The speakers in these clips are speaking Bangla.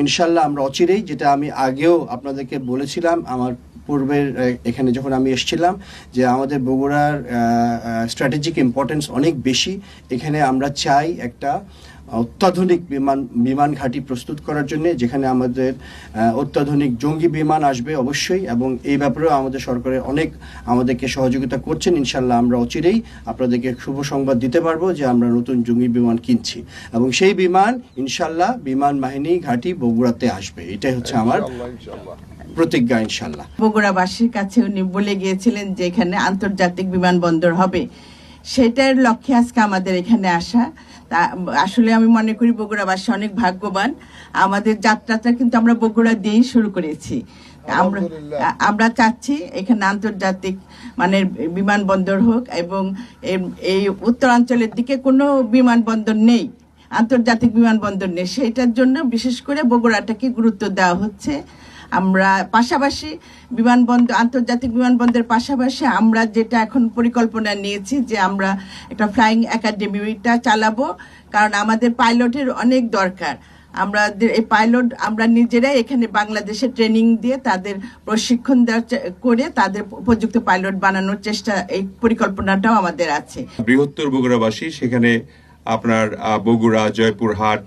ইনশাল্লাহ আমরা অচিরেই, যেটা আমি আগেও আপনাদেরকে বলেছিলাম আমার পূর্বের এখানে যখন আমি এসেছিলাম, যে আমাদের বগুড়ার স্ট্র্যাটেজিক ইম্পর্টেন্স অনেক বেশি। এখানে আমরা চাই একটা অত্যাধুনিক বিমান ঘাঁটি প্রস্তুত করার জন্য, যেখানে আমাদের অত্যাধুনিক জঙ্গি বিমান আসবে অবশ্যই, এবং এই ব্যাপারেও আমাদের সরকারের অনেক আমাদেরকে সহযোগিতা করছেন। ইনশাল্লাহ আমরা অচিরেই আপনাদেরকে শুভ সংবাদ দিতে পারবো যে আমরা নতুন জঙ্গি বিমান কিনছি, এবং সেই বিমান ইনশাল্লাহ বিমান বাহিনী ঘাঁটি বগুড়াতে আসবে। এটাই হচ্ছে আমার প্রতিজ্ঞা ইনশাল্লাহ। বগুড়াবাসীর কাছে উনি বলে গিয়েছিলেন যে এখানে আন্তর্জাতিক বিমানবন্দর হবে, সেটার লক্ষ্যে আজকে আমাদের এখানে আসা। তা আসলে আমি মনে করি বগুড়াবাসী অনেক ভাগ্যবান। আমাদের যাত্রাটা কিন্তু আমরা বগুড়া দিয়েই শুরু করেছি। আমরা চাচ্ছি এখানে আন্তর্জাতিক মানের বিমানবন্দর হোক, এবং এই উত্তরাঞ্চলের দিকে কোনো বিমানবন্দর নেই, আন্তর্জাতিক বিমানবন্দর নেই, সেটার জন্য বিশেষ করে বগুড়াটাকে গুরুত্ব দেওয়া হচ্ছে। আমরা পাশাপাশি আন্তর্জাতিক বিমানবন্দরের পাশাপাশি আমরা যেটা এখন পরিকল্পনা নিয়েছি যে আমরা একটা ফ্লাইং একাডেমিটা চালাবো, কারণ আমাদের পাইলটের অনেক দরকার। এই পাইলট আমরা নিজেরাই এখানে বাংলাদেশে ট্রেনিং দিয়ে তাদের প্রশিক্ষণ করে তাদের উপযুক্ত পাইলট বানানোর চেষ্টা, এই পরিকল্পনাটাও আমাদের আছে। বৃহত্তর বগুড়াবাসী সেখানে আপনার বগুড়া, জয়পুরহাট,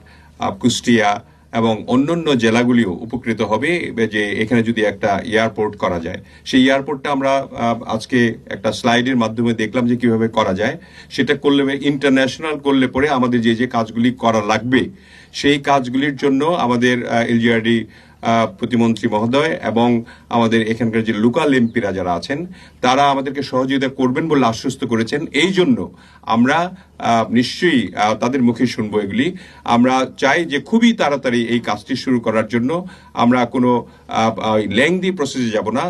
কুষ্টিয়া এবং অন্যান্য জেলাগুলিও উপকৃত হবে যে এখানে যদি একটা এয়ারপোর্ট করা যায়। সেই এয়ারপোর্টটা আমরা আজকে একটা স্লাইডের মাধ্যমে দেখলাম যে কিভাবে করা যায়। সেটা করলে ইন্টারন্যাশনাল করলে পরে আমাদের যে কাজগুলি করা লাগবে সেই কাজগুলির জন্য আমাদের এলজিআরডি প্রতিমন্ত্রী মহোদয় এবং আমাদের এখানকার যে লোকাল এমপিরা যারা আছেন তারা আমাদেরকে সহযোগিতা করবেন বলে আশ্বস্ত করেছেন। এই জন্য আমরা নিশ্চয়ই তাদের মুখে শুনবো এগুলি। আমরা চাই যে খুবই তাড়াতাড়ি এই কাজটি শুরু করার জন্য। আমরা কোনো লেংদি প্রসেসে যাব না।